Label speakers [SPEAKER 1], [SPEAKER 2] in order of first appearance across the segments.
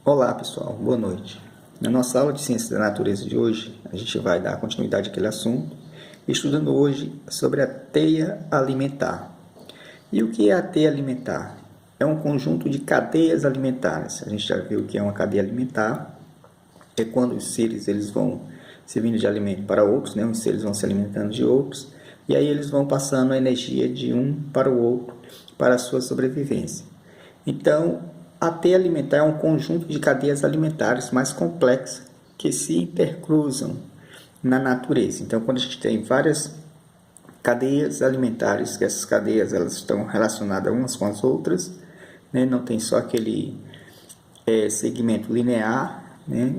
[SPEAKER 1] Olá pessoal, boa noite. Na nossa aula de Ciências da Natureza de hoje, a gente vai dar continuidade àquele assunto, estudando hoje sobre a teia alimentar. E o que é a teia alimentar? É um conjunto de cadeias alimentares. A gente já viu que é uma cadeia alimentar, é quando os seres eles vão servindo de alimento para outros, né? Os seres vão se alimentando de outros, e aí eles vão passando a energia de um para o outro para a sua sobrevivência. Então, a teia alimentar é um conjunto de cadeias alimentares mais complexas que se intercruzam na natureza. Então, quando a gente tem várias cadeias alimentares, que essas cadeias elas estão relacionadas umas com as outras, né? Não tem só aquele segmento linear, né?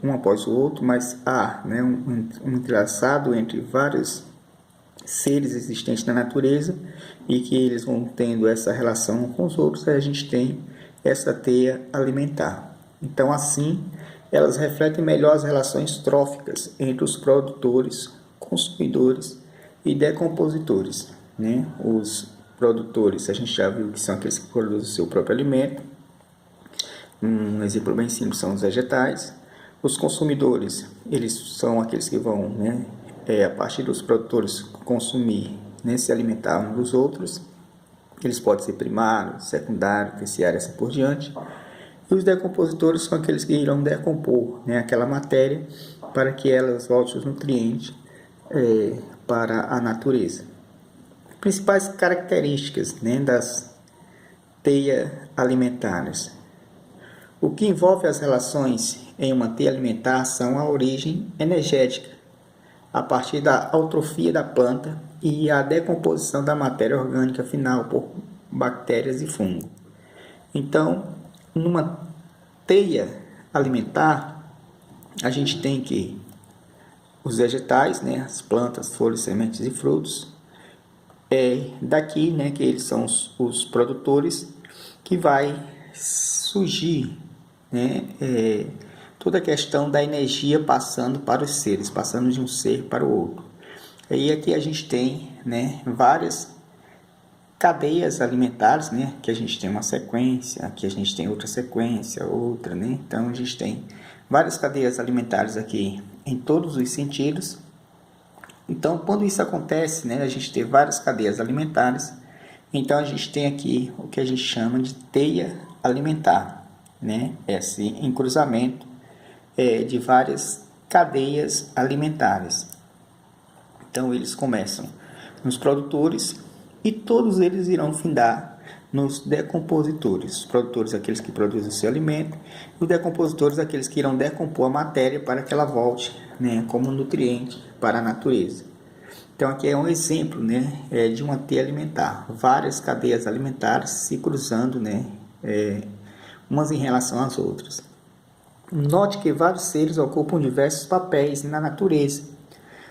[SPEAKER 1] Um após o outro, mas há, né? um entrelaçado entre vários seres existentes na natureza e que eles vão tendo essa relação com os outros, aí a gente tem essa teia alimentar. Então, assim, elas refletem melhor as relações tróficas entre os produtores, consumidores e decompositores, né? Os produtores, a gente já viu que são aqueles que produzem o seu próprio alimento. Um exemplo bem simples são os vegetais. Os consumidores, eles são aqueles que vão, né, a partir dos produtores consumir, né, se alimentar uns dos outros. Eles podem ser primário, secundário, terciário, assim por diante. E os decompositores são aqueles que irão decompor, né, aquela matéria para que elas voltem os nutrientes para a natureza. Principais características, né, das teias alimentares. O que envolve as relações em uma teia alimentar são a origem energética, a partir da eutrofia da planta e a decomposição da matéria orgânica final por bactérias e fungos. Então, numa teia alimentar, a gente tem que os vegetais, né, as plantas, folhas, sementes e frutos, daqui, né, que eles são os produtores, que vai surgir, né, toda a questão da energia passando para os seres, passando de um ser para o outro. E aqui a gente tem, né, várias cadeias alimentares, né, que a gente tem uma sequência, aqui a gente tem outra sequência, outra, né? Então a gente tem várias cadeias alimentares aqui em todos os sentidos. Então, quando isso acontece, né, a gente tem várias cadeias alimentares. Então a gente tem aqui o que a gente chama de teia alimentar, né? Esse encruzamento de várias cadeias alimentares. Então eles começam nos produtores e todos eles irão findar nos decompositores. Os produtores aqueles que produzem o seu alimento e os decompositores aqueles que irão decompor a matéria para que ela volte, né, como nutriente para a natureza. Então aqui é um exemplo, né, de uma teia alimentar, várias cadeias alimentares se cruzando, né, umas em relação às outras. Note que vários seres ocupam diversos papéis na natureza.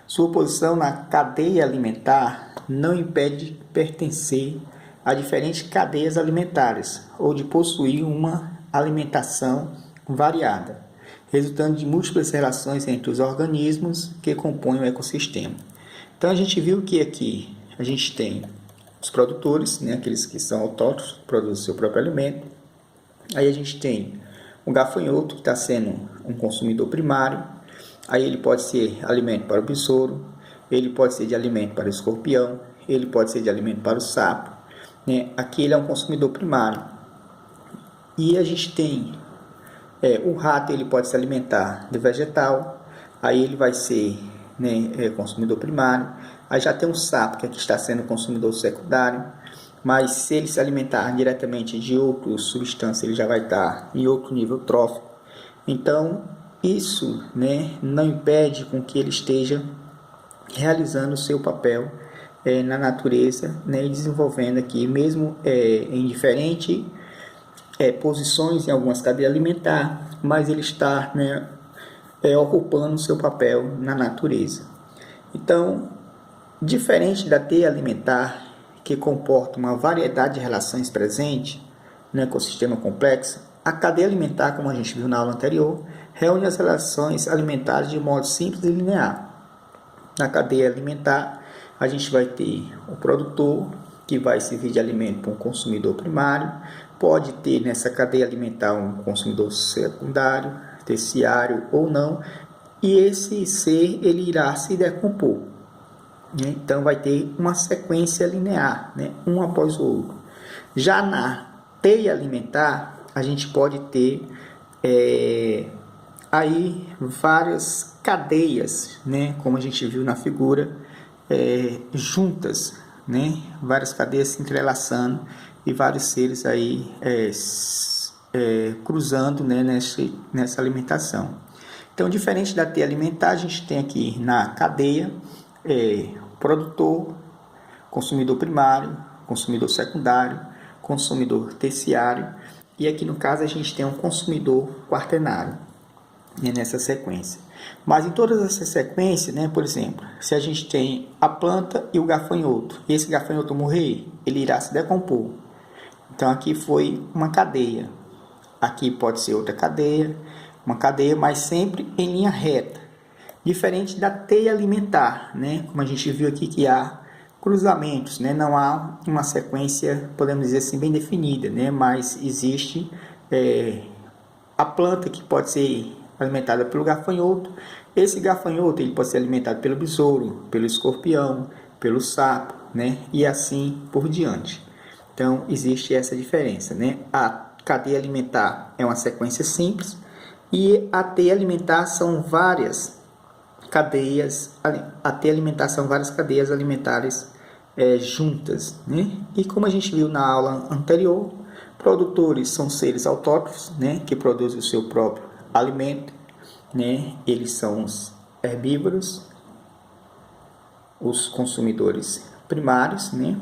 [SPEAKER 1] Sua posição na cadeia alimentar não impede de pertencer a diferentes cadeias alimentares ou de possuir uma alimentação variada, resultando de múltiplas relações entre os organismos que compõem o ecossistema. Então a gente viu que aqui a gente tem os produtores, né, aqueles que são autóctonos, produzem o seu próprio alimento. Aí a gente tem o gafanhoto, que está sendo um consumidor primário. Aí ele pode ser alimento para o besouro, ele pode ser de alimento para o escorpião, ele pode ser de alimento para o sapo, né? Aqui ele é um consumidor primário. E a gente tem o rato, ele pode se alimentar de vegetal, aí ele vai ser, né, consumidor primário. Aí já tem um sapo, que aqui está sendo consumidor secundário. Mas se ele se alimentar diretamente de outra substância, ele já vai estar em outro nível trófico. Então, isso, né, não impede com que ele esteja realizando o seu papel na natureza, né, e desenvolvendo aqui, mesmo em diferentes posições em algumas cadeias alimentares, mas ele está, né, ocupando o seu papel na natureza. Então, diferente da teia alimentar, que comporta uma variedade de relações presentes no ecossistema complexo, a cadeia alimentar, como a gente viu na aula anterior, reúne as relações alimentares de modo simples e linear. Na cadeia alimentar, a gente vai ter o produtor, que vai servir de alimento para um consumidor primário, pode ter nessa cadeia alimentar um consumidor secundário, terciário ou não, e esse ser ele irá se decompor, né? Então vai ter uma sequência linear, né? Um após o outro. Já na teia alimentar, a gente pode ter aí várias cadeias, né? Como a gente viu na figura, juntas, né? Várias cadeias se entrelaçando e vários seres aí cruzando, né? Nessa alimentação. Então, diferente da teia alimentar, a gente tem aqui na cadeia produtor, consumidor primário, consumidor secundário, consumidor terciário, e aqui no caso a gente tem um consumidor quaternário, né, nessa sequência. Mas em todas essas sequências, né, por exemplo, se a gente tem a planta e o gafanhoto, e esse gafanhoto morrer, ele irá se decompor. Então aqui foi uma cadeia, aqui pode ser outra cadeia, uma cadeia, mas sempre em linha reta. Diferente da teia alimentar, né? Como a gente viu aqui que há cruzamentos, né? Não há uma sequência, podemos dizer assim, bem definida, né? Mas existe a planta que pode ser alimentada pelo gafanhoto. Esse gafanhoto ele pode ser alimentado pelo besouro, pelo escorpião, pelo sapo, né? E assim por diante. Então existe essa diferença, né? A cadeia alimentar é uma sequência simples e a teia alimentar são várias cadeias, a teia alimentar são várias cadeias alimentares juntas, né? E como a gente viu na aula anterior, produtores são seres autótrofos, né? Que produzem o seu próprio alimento, né? Eles são os herbívoros, os consumidores primários, né?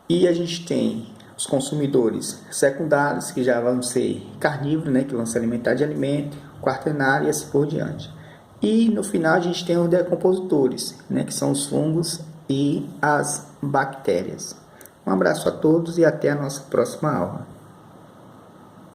[SPEAKER 1] E a gente tem os consumidores secundários, que já vão ser carnívoros, né? Que vão se alimentar de alimento, quaternário e assim por diante. E no final a gente tem os decompositores, né? Que são os fungos e as bactérias. Um abraço a todos e até a nossa próxima aula.